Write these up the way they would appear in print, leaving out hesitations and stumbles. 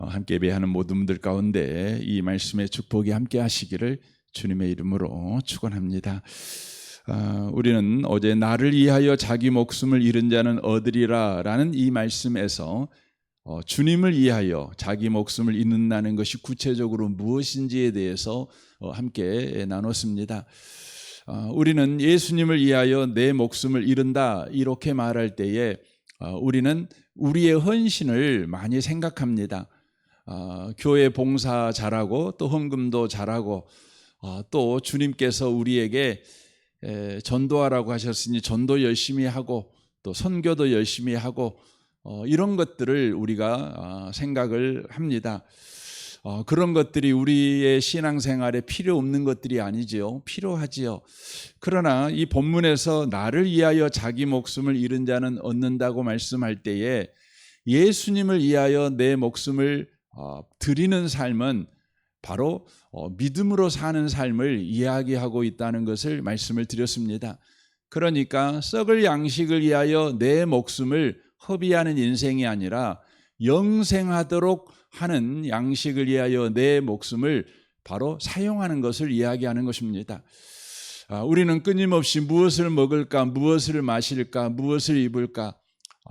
함께 예배하는 모든 분들 가운데 이 말씀의 축복이 함께 하시기를 주님의 이름으로 축원합니다. 우리는 어제 나를 위하여 자기 목숨을 잃은 자는 얻으리라 라는 이 말씀에서 주님을 위하여 자기 목숨을 잃는다는 것이 구체적으로 무엇인지에 대해서 함께 나눴습니다. 우리는 예수님을 위하여 내 목숨을 잃은다 이렇게 말할 때에 우리는 우리의 헌신을 많이 생각합니다. 교회 봉사 잘하고 또 헌금도 잘하고 또 주님께서 우리에게 전도하라고 하셨으니 전도 열심히 하고 또 선교도 열심히 하고 이런 것들을 우리가 생각을 합니다. 그런 것들이 우리의 신앙생활에 필요 없는 것들이 아니지요. 필요하지요. 그러나 이 본문에서 나를 위하여 자기 목숨을 잃은 자는 얻는다고 말씀할 때에 예수님을 위하여 내 목숨을 드리는 삶은 바로 믿음으로 사는 삶을 이야기하고 있다는 것을 말씀을 드렸습니다. 그러니까 썩을 양식을 위하여 내 목숨을 허비하는 인생이 아니라 영생하도록 하는 양식을 위하여 내 목숨을 바로 사용하는 것을 이야기하는 것입니다. 우리는 끊임없이 무엇을 먹을까, 무엇을 마실까, 무엇을 입을까,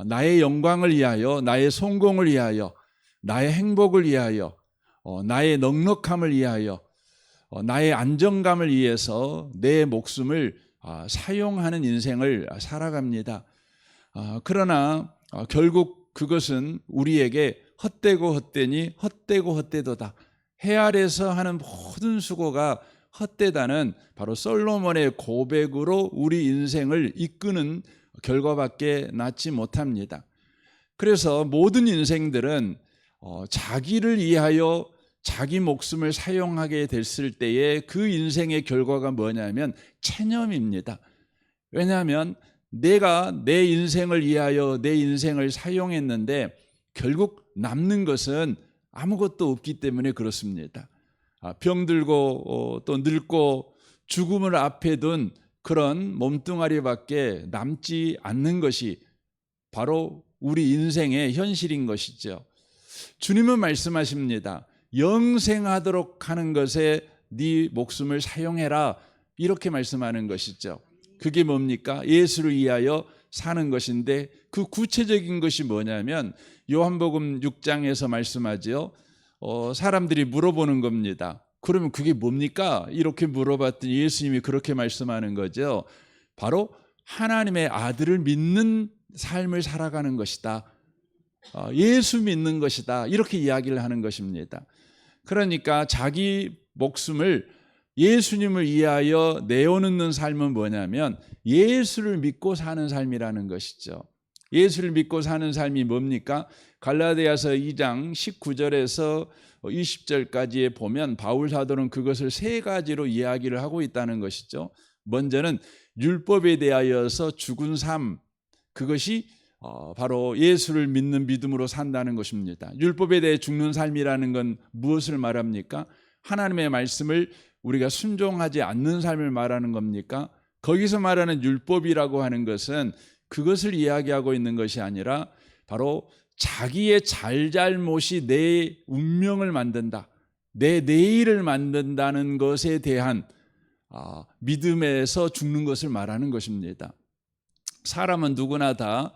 나의 영광을 위하여, 나의 성공을 위하여, 나의 행복을 위하여, 나의 넉넉함을 위하여, 나의 안정감을 위해서 내 목숨을 사용하는 인생을 살아갑니다. 그러나 결국 그것은 우리에게 헛되고 헛되니 헛되고 헛되도다. 해 아래서 하는 모든 수고가 헛되다는 바로 솔로몬의 고백으로 우리 인생을 이끄는 결과밖에 낳지 못합니다. 그래서 모든 인생들은 자기를 위하여 자기 목숨을 사용하게 됐을 때에 그 인생의 결과가 뭐냐면 체념입니다. 왜냐하면 내가 내 인생을 위하여 내 인생을 사용했는데 결국 남는 것은 아무것도 없기 때문에 그렇습니다. 병들고 또 늙고 죽음을 앞에 둔 그런 몸뚱아리밖에 남지 않는 것이 바로 우리 인생의 현실인 것이죠. 주님은 말씀하십니다. 영생하도록 하는 것에 네 목숨을 사용해라 이렇게 말씀하는 것이죠. 그게 뭡니까? 예수를 위하여 사는 것인데 그 구체적인 것이 뭐냐면 요한복음 6장에서 말씀하죠. 사람들이 물어보는 겁니다. 그러면 그게 뭡니까? 이렇게 물어봤더니 예수님이 그렇게 말씀하는 거죠. 바로 하나님의 아들을 믿는 삶을 살아가는 것이다. 예수 믿는 것이다. 이렇게 이야기를 하는 것입니다. 그러니까 자기 목숨을 예수님을 위하여 내어놓는 삶은 뭐냐면 예수를 믿고 사는 삶이라는 것이죠. 예수를 믿고 사는 삶이 뭡니까? 갈라디아서 2장 19절에서 20절까지에 보면 바울 사도는 그것을 세 가지로 이야기를 하고 있다는 것이죠. 먼저는 율법에 대하여서 죽은 삶, 그것이 바로 예수를 믿는 믿음으로 산다는 것입니다. 율법에 대해 죽는 삶이라는 건 무엇을 말합니까? 하나님의 말씀을 우리가 순종하지 않는 삶을 말하는 겁니까? 거기서 말하는 율법이라고 하는 것은 그것을 이야기하고 있는 것이 아니라 바로 자기의 잘잘못이 내 운명을 만든다, 내 내일을 만든다는 것에 대한 믿음에서 죽는 것을 말하는 것입니다. 사람은 누구나 다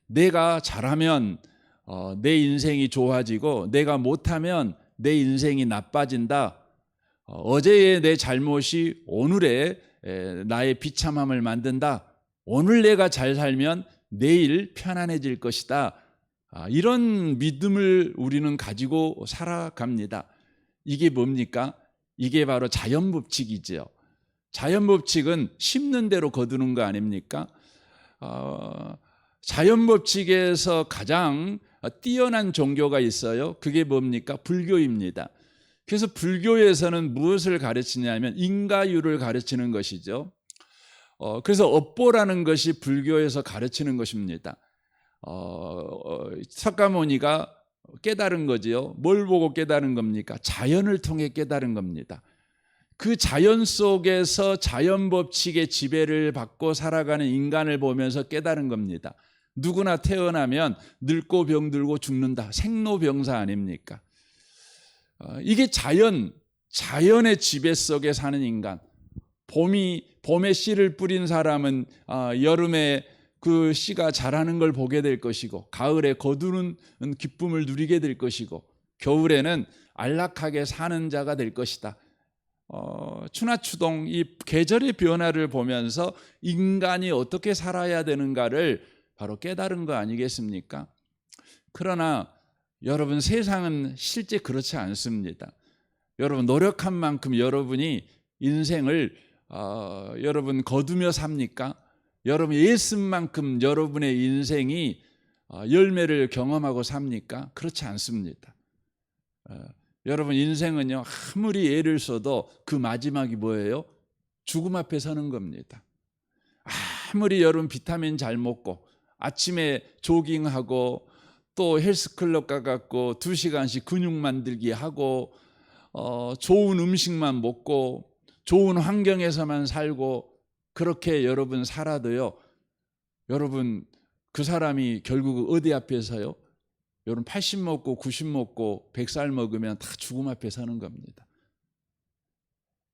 내가 잘하면 내 인생이 좋아지고 내가 못하면 내 인생이 나빠진다. 어제의 내 잘못이 오늘의 나의 비참함을 만든다. 오늘 내가 잘 살면 내일 편안해질 것이다. 이런 믿음을 우리는 가지고 살아갑니다. 이게 뭡니까? 이게 바로 자연법칙이죠. 자연법칙은 심는 대로 거두는 거 아닙니까? 자연법칙에서 가장 뛰어난 종교가 있어요. 그게 뭡니까? 불교입니다. 그래서 불교에서는 무엇을 가르치냐면 인과율을 가르치는 것이죠. 그래서 업보라는 것이 불교에서 가르치는 것입니다. 석가모니가 깨달은 거지요. 뭘 보고 깨달은 겁니까? 자연을 통해 깨달은 겁니다. 그 자연 속에서 자연 법칙의 지배를 받고 살아가는 인간을 보면서 깨달은 겁니다. 누구나 태어나면 늙고 병들고 죽는다. 생로병사 아닙니까? 이게 자연의 지배 속에 사는 인간. 봄에 씨를 뿌린 사람은 여름에 그 씨가 자라는 걸 보게 될 것이고, 가을에 거두는 기쁨을 누리게 될 것이고, 겨울에는 안락하게 사는 자가 될 것이다. 추나추동 이 계절의 변화를 보면서 인간이 어떻게 살아야 되는가를 바로 깨달은 거 아니겠습니까? 그러나 여러분, 세상은 실제 그렇지 않습니다. 여러분, 노력한 만큼 여러분이 인생을 여러분 거두며 삽니까? 여러분, 예수만큼 여러분의 인생이 열매를 경험하고 삽니까? 그렇지 않습니다. 여러분, 인생은요, 아무리 애를 써도 그 마지막이 뭐예요? 죽음 앞에 서는 겁니다. 아무리 여러분 비타민 잘 먹고 아침에 조깅하고 또 헬스클럽 가갖고 2시간씩 근육 만들기 하고 좋은 음식만 먹고 좋은 환경에서만 살고 그렇게 여러분 살아도요, 여러분 그 사람이 결국 어디 앞에서요? 여러분 80 먹고 90 먹고 100살 먹으면 다 죽음 앞에 서는 겁니다.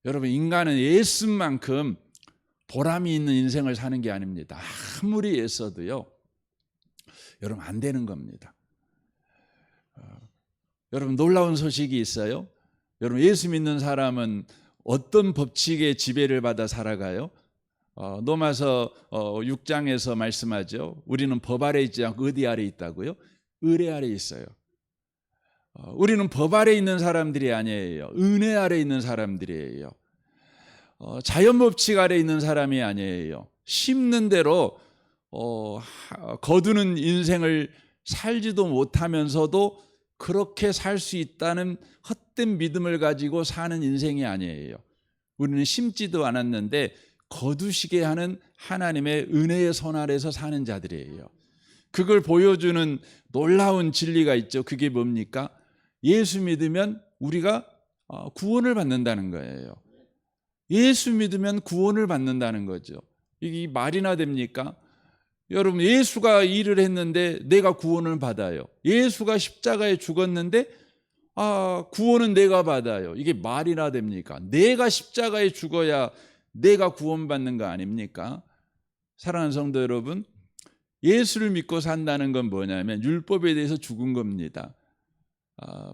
여러분, 인간은 애쓴만큼 보람이 있는 인생을 사는 게 아닙니다. 아무리 애써도요, 여러분 안 되는 겁니다. 여러분, 놀라운 소식이 있어요. 여러분, 예수 믿는 사람은 어떤 법칙의 지배를 받아 살아가요? 로마서 6장에서 말씀하죠. 우리는 법 아래 있지 않고 어디 아래 있다고요? 의뢰 아래 있어요. 우리는 법 아래 있는 사람들이 아니에요. 은혜 아래 있는 사람들이에요. 자연 법칙 아래 있는 사람이 아니에요. 심는 대로 거두는 인생을 살지도 못하면서도 그렇게 살 수 있다는 헛된 믿음을 가지고 사는 인생이 아니에요. 우리는 심지도 않았는데 거두시게 하는 하나님의 은혜의 손 아래서 사는 자들이에요. 그걸 보여주는 놀라운 진리가 있죠. 그게 뭡니까? 예수 믿으면 우리가 구원을 받는다는 거예요. 예수 믿으면 구원을 받는다는 거죠. 이게 말이나 됩니까? 여러분, 예수가 일을 했는데 내가 구원을 받아요. 예수가 십자가에 죽었는데 구원은 내가 받아요. 이게 말이나 됩니까? 내가 십자가에 죽어야 내가 구원받는 거 아닙니까? 사랑하는 성도 여러분, 예수를 믿고 산다는 건 뭐냐면 율법에 대해서 죽은 겁니다.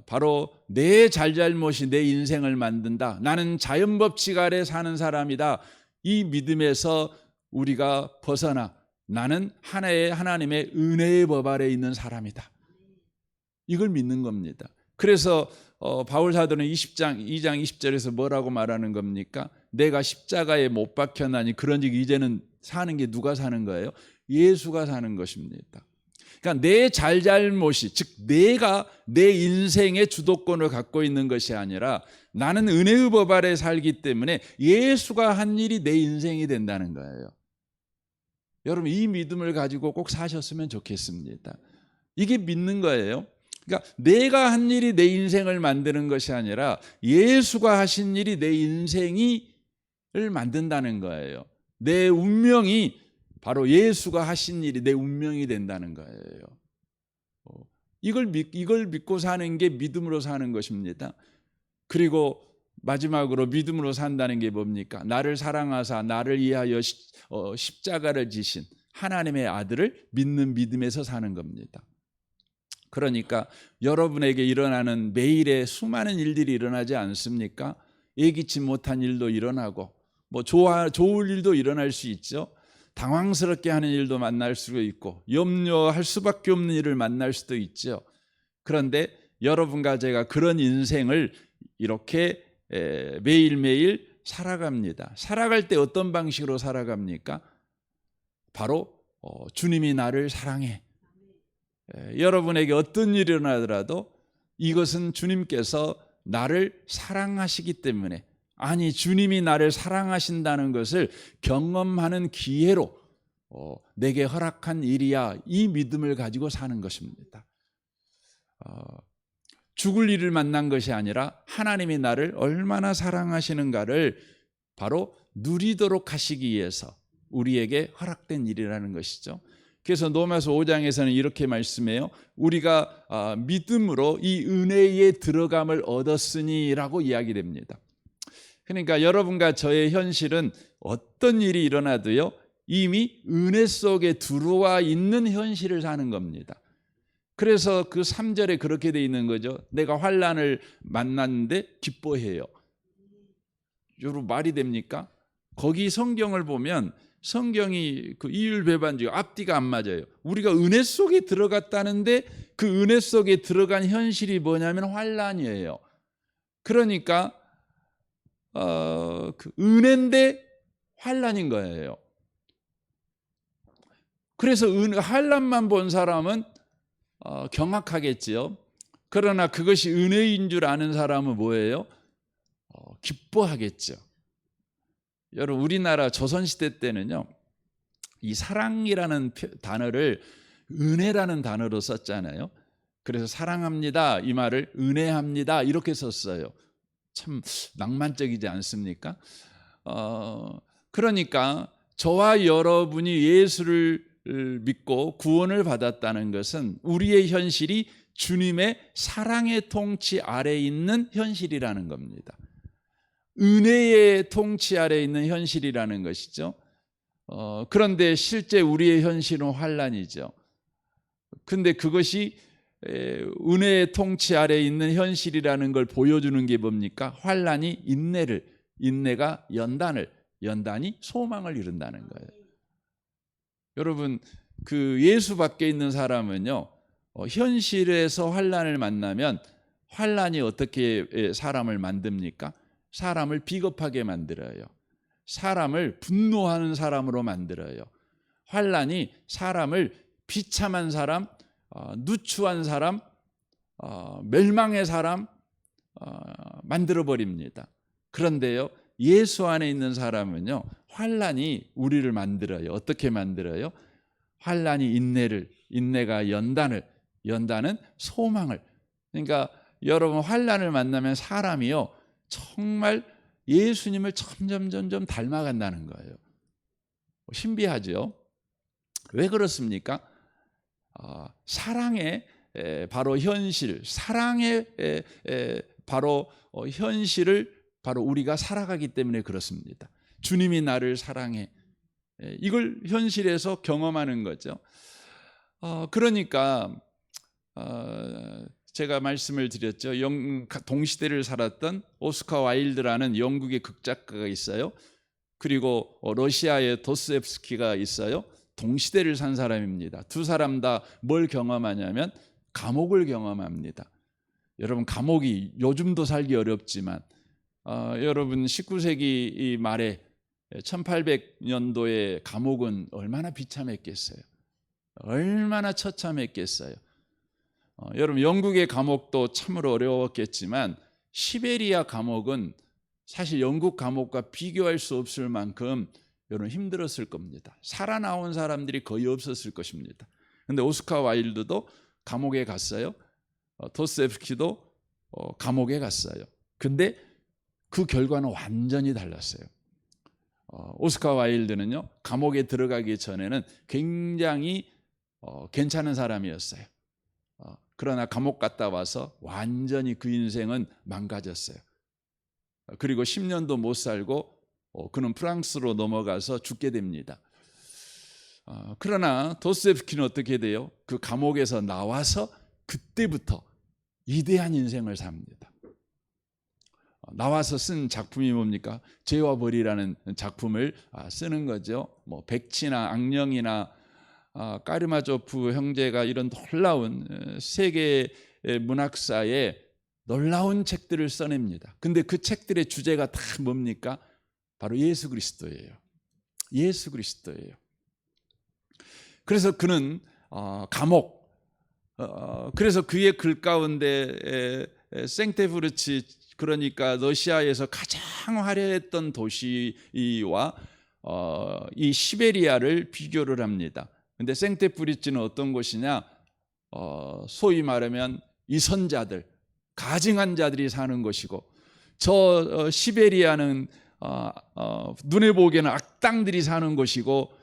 바로 내 잘잘못이 내 인생을 만든다. 나는 자연법칙 아래 사는 사람이다. 이 믿음에서 우리가 벗어나 나는 하나님의 은혜의 법 아래 있는 사람이다. 이걸 믿는 겁니다. 그래서 바울 사도는 2장 20절에서 뭐라고 말하는 겁니까? 내가 십자가에 못 박혀나니 그런즉 이제는 사는 게 누가 사는 거예요? 예수가 사는 것입니다. 그러니까 내 잘잘못이, 즉 내가 내 인생의 주도권을 갖고 있는 것이 아니라 나는 은혜의 법 아래 살기 때문에 예수가 한 일이 내 인생이 된다는 거예요. 여러분, 이 믿음을 가지고 꼭 사셨으면 좋겠습니다. 이게 믿는 거예요. 그러니까 내가 한 일이 내 인생을 만드는 것이 아니라 예수가 하신 일이 내 인생을 만든다는 거예요. 내 운명이 바로 예수가 하신 일이 내 운명이 된다는 거예요. 이걸 믿고 사는 게 믿음으로 사는 것입니다. 그리고 마지막으로 믿음으로 산다는 게 뭡니까? 나를 사랑하사 나를 위하여 십자가를 지신 하나님의 아들을 믿는 믿음에서 사는 겁니다. 그러니까 여러분에게 일어나는 매일의 수많은 일들이 일어나지 않습니까? 예기치 못한 일도 일어나고 좋을 일도 일어날 수 있죠. 당황스럽게 하는 일도 만날 수도 있고 염려할 수밖에 없는 일을 만날 수도 있죠. 그런데 여러분과 제가 그런 인생을 이렇게 매일매일 살아갑니다. 살아갈 때 어떤 방식으로 살아갑니까? 바로 주님이 나를 사랑해. 여러분에게 어떤 일이 일어나더라도 이것은 주님께서 나를 사랑하시기 때문에, 아니 주님이 나를 사랑하신다는 것을 경험하는 기회로 내게 허락한 일이야, 이 믿음을 가지고 사는 것입니다. 죽을 일을 만난 것이 아니라 하나님이 나를 얼마나 사랑하시는가를 바로 누리도록 하시기 위해서 우리에게 허락된 일이라는 것이죠. 그래서 로마서 5장에서는 이렇게 말씀해요. 우리가 믿음으로 이 은혜에 들어감을 얻었으니라고 이야기됩니다. 그러니까 여러분과 저의 현실은 어떤 일이 일어나도요, 이미 은혜 속에 들어와 있는 현실을 사는 겁니다. 그래서 그 3절에 그렇게 돼 있는 거죠. 내가 환난을 만났는데 기뻐해요. 여러분 말이 됩니까? 거기 성경을 보면 성경이 그 이율배반주의 앞뒤가 안 맞아요. 우리가 은혜 속에 들어갔다는데 그 은혜 속에 들어간 현실이 뭐냐면 환난이에요. 그러니까 그 은혜인데 환난인 거예요. 그래서 환난만 본 사람은 경악하겠지요. 그러나 그것이 은혜인 줄 아는 사람은 뭐예요? 기뻐하겠죠. 여러분 우리나라 조선시대 때는요, 이 사랑이라는 단어를 은혜라는 단어로 썼잖아요. 그래서 사랑합니다 이 말을 은혜합니다 이렇게 썼어요. 참 낭만적이지 않습니까? 그러니까 저와 여러분이 예수를 믿고 구원을 받았다는 것은 우리의 현실이 주님의 사랑의 통치 아래에 있는 현실이라는 겁니다. 은혜의 통치 아래에 있는 현실이라는 것이죠. 그런데 실제 우리의 현실은 환난이죠. 근데 그것이 은혜의 통치 아래에 있는 현실이라는 걸 보여주는 게 뭡니까? 환난이 인내가 연단이 소망을 이룬다는 거예요. 여러분 그 예수 밖에 있는 사람은요, 현실에서 환난을 만나면 환난이 어떻게 사람을 만듭니까? 사람을 비겁하게 만들어요. 사람을 분노하는 사람으로 만들어요. 환난이 사람을 비참한 사람, 누추한 사람, 멸망의 사람 만들어버립니다. 그런데요, 예수 안에 있는 사람은요, 환난이 우리를 만들어요. 어떻게 만들어요? 환난이 인내가 연단은 소망을. 그러니까 여러분 환난을 만나면 사람이요, 정말 예수님을 점점 닮아간다는 거예요. 신비하죠? 왜 그렇습니까? 사랑의 바로 현실, 사랑의 바로 현실을 바로 우리가 살아가기 때문에 그렇습니다. 주님이 나를 사랑해. 이걸 현실에서 경험하는 거죠. 그러니까 제가 말씀을 드렸죠. 동시대를 살았던 오스카 와일드라는 영국의 극작가가 있어요. 그리고 러시아의 도스토옙스키가 있어요. 동시대를 산 사람입니다. 두 사람 다 뭘 경험하냐면 감옥을 경험합니다. 여러분 감옥이 요즘도 살기 어렵지만 여러분 19세기 말에 1800년도에 감옥은 얼마나 비참했겠어요. 얼마나 처참했겠어요. 여러분 영국의 감옥도 참으로 어려웠겠지만 시베리아 감옥은 사실 영국 감옥과 비교할 수 없을 만큼 여러분 힘들었을 겁니다. 살아나온 사람들이 거의 없었을 것입니다. 그런데 오스카 와일드도 감옥에 갔어요. 도스토옙스키도 감옥에 갔어요. 근데 그 결과는 완전히 달랐어요. 오스카 와일드는요, 감옥에 들어가기 전에는 굉장히 괜찮은 사람이었어요. 그러나 감옥 갔다 와서 완전히 그 인생은 망가졌어요. 그리고 10년도 못 살고 그는 프랑스로 넘어가서 죽게 됩니다. 그러나 도스토옙스키는 어떻게 돼요? 그 감옥에서 나와서 그때부터 위대한 인생을 삽니다. 나와서 쓴 작품이 뭡니까? 죄와 벌이라는 작품을 쓰는 거죠. 뭐 백치나 악령이나 까르마조프 형제가 이런 놀라운 세계 문학사에 놀라운 책들을 써냅니다. 근데 그 책들의 주제가 다 뭡니까? 바로 예수 그리스도예요. 예수 그리스도예요. 그래서 그는 감옥, 그래서 그의 글 가운데 생테부르치, 그러니까 러시아에서 가장 화려했던 도시와 이 시베리아를 비교를 합니다. 근데 생테부르치는 어떤 곳이냐? 소위 말하면 이선자들, 가증한 자들이 사는 곳이고, 저 시베리아는 눈에 보기에는 악당들이 사는 곳이고,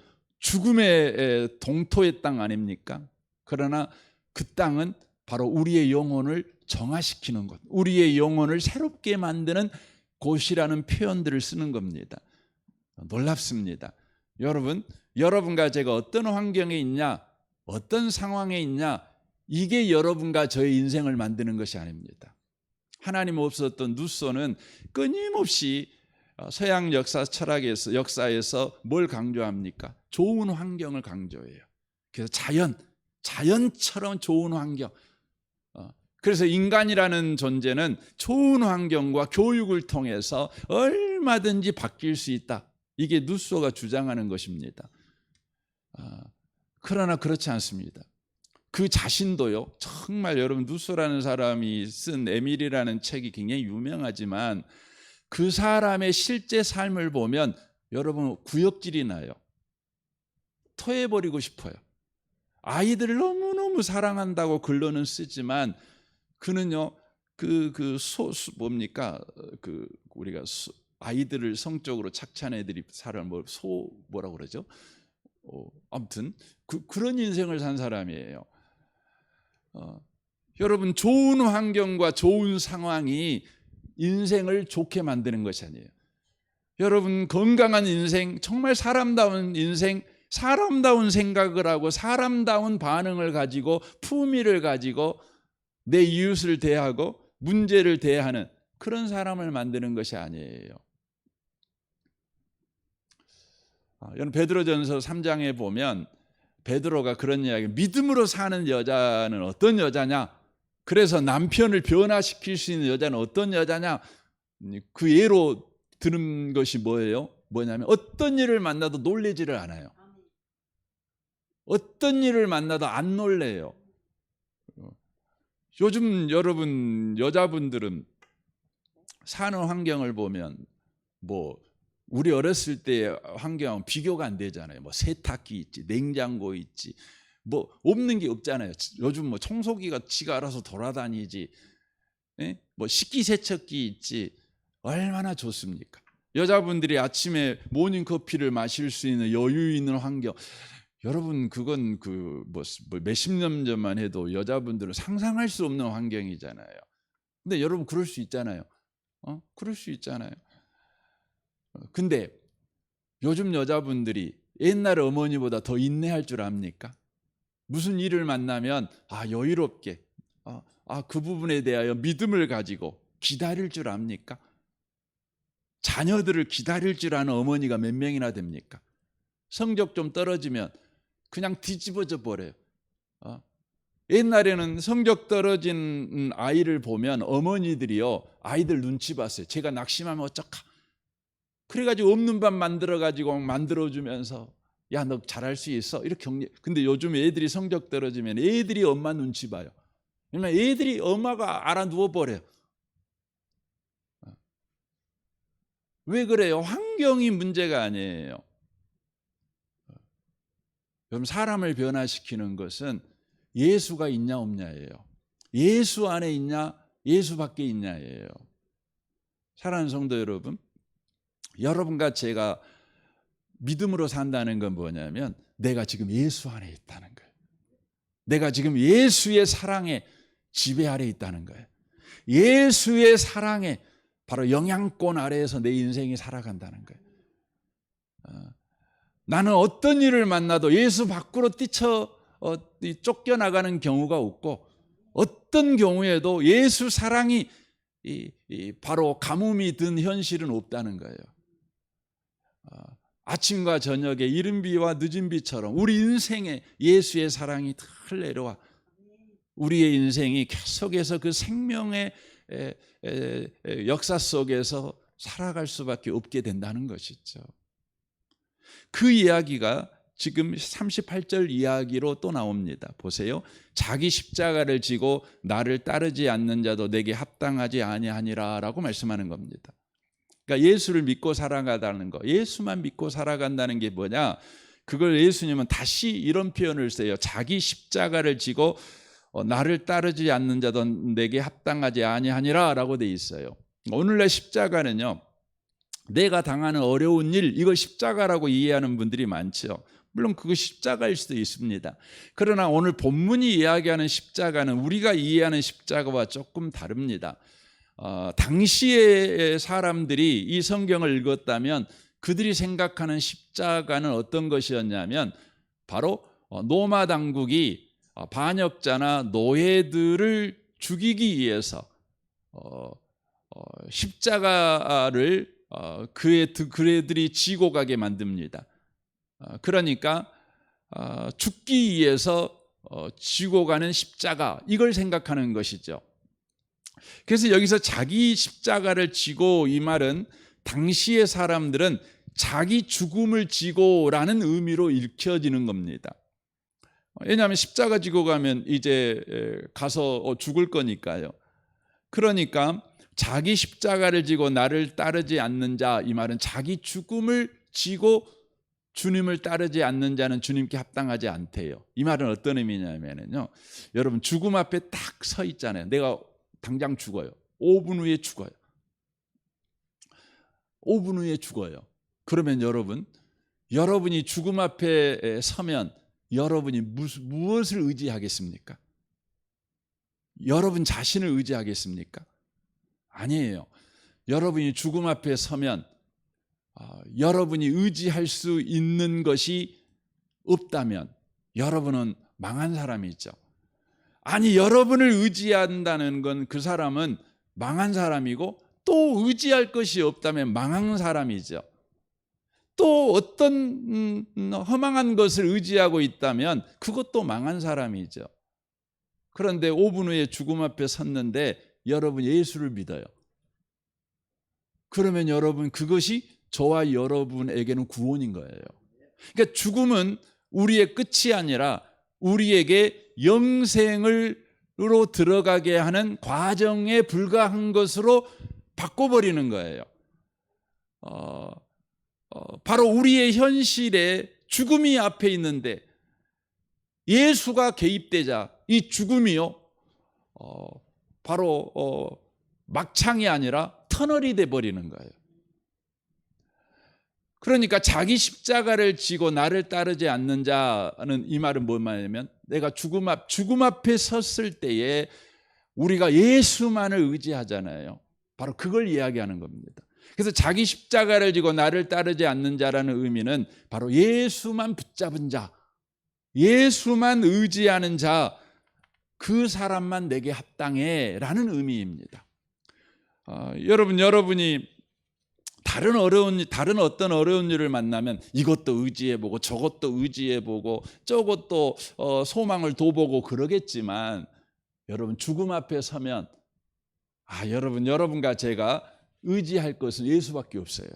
죽음의 동토의 땅 아닙니까? 그러나 그 땅은 바로 우리의 영혼을 정화시키는 곳, 우리의 영혼을 새롭게 만드는 곳이라는 표현들을 쓰는 겁니다. 놀랍습니다. 여러분과 제가 어떤 환경에 있냐, 어떤 상황에 있냐, 이게 여러분과 저의 인생을 만드는 것이 아닙니다. 하나님 없었던 누소는 끊임없이 서양 역사 철학에서, 역사에서 뭘 강조합니까? 좋은 환경을 강조해요. 그래서 자연처럼 좋은 환경. 그래서 인간이라는 존재는 좋은 환경과 교육을 통해서 얼마든지 바뀔 수 있다. 이게 누소가 주장하는 것입니다. 그러나 그렇지 않습니다. 그 자신도요, 정말 여러분, 누소라는 사람이 쓴 에밀이라는 책이 굉장히 유명하지만 그 사람의 실제 삶을 보면 여러분 구역질이 나요. 토해버리고 싶어요. 아이들을 너무너무 사랑한다고 글로는 쓰지만 그는요, 뭡니까? 우리가 아이들을 성적으로 착취한 애들이 살아 뭐라고 그러죠? 아무튼 그런 인생을 산 사람이에요. 여러분, 좋은 환경과 좋은 상황이 인생을 좋게 만드는 것이 아니에요. 여러분, 건강한 인생, 정말 사람다운 인생, 사람다운 생각을 하고 사람다운 반응을 가지고 품위를 가지고 내 이웃을 대하고 문제를 대하는 그런 사람을 만드는 것이 아니에요. 여러분, 베드로전서 3장에 보면 베드로가 그런 이야기, 믿음으로 사는 여자는 어떤 여자냐? 그래서 남편을 변화시킬 수 있는 여자는 어떤 여자냐? 그 예로 들은 것이 뭐냐면 어떤 일을 만나도 놀래지를 않아요. 어떤 일을 만나도 안 놀래요. 요즘 여러분 여자분들은 사는 환경을 보면 우리 어렸을 때 환경은 비교가 안 되잖아요. 세탁기 있지, 냉장고 있지, 없는 게 없잖아요. 요즘 청소기가 지가 알아서 돌아다니지, 식기세척기 있지. 얼마나 좋습니까? 여자분들이 아침에 모닝커피를 마실 수 있는 여유 있는 환경. 여러분, 그건 몇십 년 전만 해도 여자분들은 상상할 수 없는 환경이잖아요. 근데 여러분 그럴 수 있잖아요. 그럴 수 있잖아요. 근데 요즘 여자분들이 옛날 어머니보다 더 인내할 줄 압니까? 무슨 일을 만나면 여유롭게 그 부분에 대하여 믿음을 가지고 기다릴 줄 압니까? 자녀들을 기다릴 줄 아는 어머니가 몇 명이나 됩니까? 성적 좀 떨어지면 그냥 뒤집어져 버려요. 옛날에는 성적 떨어진 아이를 보면 어머니들이요, 아이들 눈치 봤어요. 제가 낙심하면 어쩌까? 그래가지고 없는 밥 만들어가지고 만들어주면서 야, 너 잘할 수 있어? 이렇게 격려. 근데 요즘 애들이 성적 떨어지면 애들이 엄마 눈치 봐요. 왜냐면 애들이 엄마가 알아 누워버려요. 왜 그래요? 환경이 문제가 아니에요. 여러분, 사람을 변화시키는 것은 예수가 있냐 없냐예요. 예수 안에 있냐, 예수 밖에 있냐예요. 사랑하는 성도 여러분, 여러분과 제가 믿음으로 산다는 건 뭐냐면 내가 지금 예수 안에 있다는 거예요. 내가 지금 예수의 사랑의 지배 아래 있다는 거예요. 예수의 사랑에 바로 영향권 아래에서 내 인생이 살아간다는 거예요. 나는 어떤 일을 만나도 예수 밖으로 쫓겨나가는 경우가 없고, 어떤 경우에도 예수 사랑이 바로 가뭄이 든 현실은 없다는 거예요. 아침과 저녁에 이른 비와 늦은 비처럼 우리 인생에 예수의 사랑이 늘 내려와 우리의 인생이 계속해서 그 생명의 역사 속에서 살아갈 수밖에 없게 된다는 것이죠. 그 이야기가 지금 38절 이야기로 또 나옵니다. 보세요. 자기 십자가를 지고 나를 따르지 않는 자도 내게 합당하지 아니하니라 라고 말씀하는 겁니다. 그러니까 예수를 믿고 살아가다는 거, 예수만 믿고 살아간다는 게 뭐냐? 그걸 예수님은 다시 이런 표현을 써요. 자기 십자가를 지고 나를 따르지 않는 자도 내게 합당하지 아니하니라 라고 돼 있어요. 오늘날 십자가는요, 내가 당하는 어려운 일, 이걸 십자가라고 이해하는 분들이 많죠. 물론 그거 십자가일 수도 있습니다. 그러나 오늘 본문이 이야기하는 십자가는 우리가 이해하는 십자가와 조금 다릅니다. 당시의 사람들이 이 성경을 읽었다면 그들이 생각하는 십자가는 어떤 것이었냐면 바로 로마 당국이 반역자나 노예들을 죽이기 위해서 십자가를 그들이 지고 가게 만듭니다. 그러니까 죽기 위해서 지고 가는 십자가, 이걸 생각하는 것이죠. 그래서 여기서 자기 십자가를 지고, 이 말은 당시의 사람들은 자기 죽음을 지고라는 의미로 읽혀지는 겁니다. 왜냐하면 십자가 지고 가면 이제 가서 죽을 거니까요. 그러니까 자기 십자가를 지고 나를 따르지 않는 자, 이 말은 자기 죽음을 지고 주님을 따르지 않는 자는 주님께 합당하지 않대요. 이 말은 어떤 의미냐면요, 여러분 죽음 앞에 딱 서 있잖아요. 내가 당장 죽어요. 5분 후에 죽어요. 5분 후에 죽어요. 그러면 여러분이 죽음 앞에 서면 여러분이 무엇을 의지하겠습니까? 여러분 자신을 의지하겠습니까? 아니에요. 여러분이 죽음 앞에 서면 여러분이 의지할 수 있는 것이 없다면 여러분은 망한 사람이죠. 아니, 여러분을 의지한다는 건 그 사람은 망한 사람이고, 또 의지할 것이 없다면 망한 사람이죠. 또 어떤 허망한 것을 의지하고 있다면 그것도 망한 사람이죠. 그런데 5분 후에 죽음 앞에 섰는데 여러분 예수를 믿어요. 그러면 여러분, 그것이 저와 여러분에게는 구원인 거예요. 그러니까 죽음은 우리의 끝이 아니라 우리에게 영생으로 들어가게 하는 과정에 불과한 것으로 바꿔버리는 거예요. 바로 우리의 현실에 죽음이 앞에 있는데 예수가 개입되자 이 죽음이요, 바로 막창이 아니라 터널이 돼버리는 거예요. 그러니까 자기 십자가를 지고 나를 따르지 않는 자는, 이 말은 뭔 말이냐면 내가 죽음 앞에 섰을 때에 우리가 예수만을 의지하잖아요. 바로 그걸 이야기하는 겁니다. 그래서 자기 십자가를 지고 나를 따르지 않는 자라는 의미는 바로 예수만 붙잡은 자, 예수만 의지하는 자, 그 사람만 내게 합당해 라는 의미입니다. 여러분이 다른 어떤 어려운 일을 만나면 이것도 의지해보고 저것도 의지해보고 저것도 소망을 둬보고 그러겠지만, 여러분 죽음 앞에 서면 여러분과 제가 의지할 것은 예수밖에 없어요.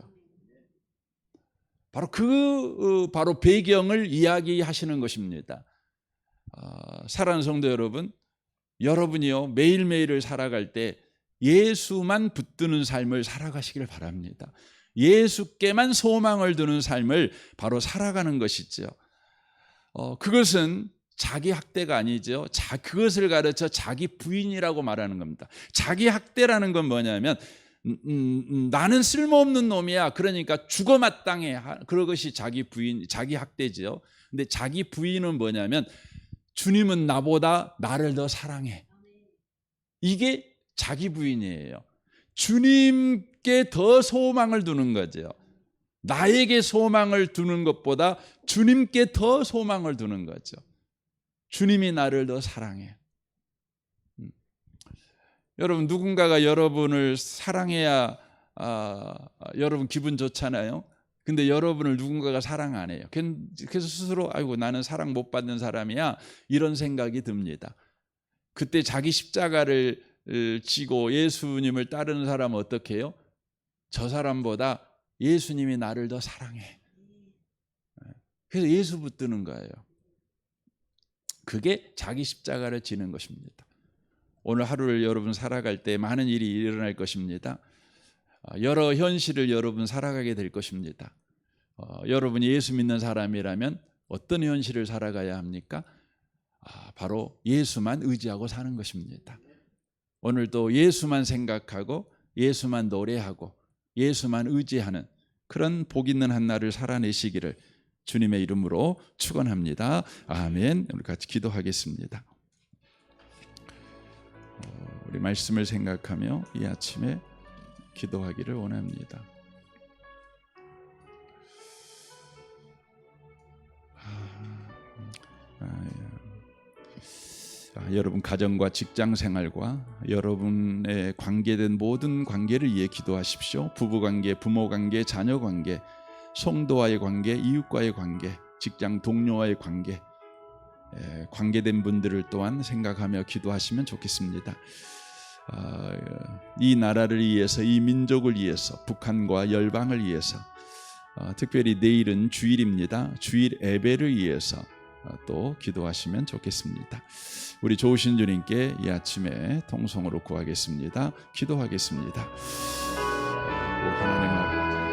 바로 배경을 이야기하시는 것입니다. 사랑하는 성도 여러분, 여러분이요 매일매일을 살아갈 때 예수만 붙드는 삶을 살아가시길 바랍니다. 예수께만 소망을 두는 삶을 바로 살아가는 것이죠. 그것은 자기 학대가 아니죠. 그것을 가르쳐 자기 부인이라고 말하는 겁니다. 자기 학대라는 건 뭐냐면 나는 쓸모없는 놈이야, 그러니까 죽어 마땅해, 그것이 자기 부인, 자기 학대죠. 근데 자기 부인은 뭐냐면 주님은 나보다 나를 더 사랑해, 이게 자기 부인이에요. 주님께 더 소망을 두는 거죠. 나에게 소망을 두는 것보다 주님께 더 소망을 두는 거죠. 주님이 나를 더 사랑해. 여러분, 누군가가 여러분을 사랑해야 여러분 기분 좋잖아요. 근데 여러분을 누군가가 사랑 안 해요. 그래서 스스로 아이고 나는 사랑 못 받는 사람이야, 이런 생각이 듭니다. 그때 자기 십자가를 지고 예수님을 따르는 사람은 어떻게 해요? 저 사람보다 예수님이 나를 더 사랑해. 그래서 예수 붙드는 거예요. 그게 자기 십자가를 지는 것입니다. 오늘 하루를 여러분 살아갈 때 많은 일이 일어날 것입니다. 여러 현실을 여러분 살아가게 될 것입니다. 여러분이 예수 믿는 사람이라면 어떤 현실을 살아가야 합니까? 바로 예수만 의지하고 사는 것입니다. 오늘도 예수만 생각하고 예수만 노래하고 예수만 의지하는 그런 복 있는 한 날을 살아내시기를 주님의 이름으로 축원합니다. 아멘. 우리 같이 기도하겠습니다. 우리 말씀을 생각하며 이 아침에 기도하기를 원합니다. 여러분 가정과 직장 생활과 여러분의 관계된 모든 관계를 위해 기도하십시오. 부부 관계, 부모 관계, 자녀 관계, 성도와의 관계, 이웃과의 관계, 직장 동료와의 관계, 관계된 분들을 또한 생각하며 기도하시면 좋겠습니다. 이 나라를 위해서, 이 민족을 위해서, 북한과 열방을 위해서, 특별히 내일은 주일입니다. 주일 예배를 위해서 또 기도하시면 좋겠습니다. 우리 좋으신 주님께 이 아침에 통성으로 구하겠습니다. 기도하겠습니다. 하나님 아버지,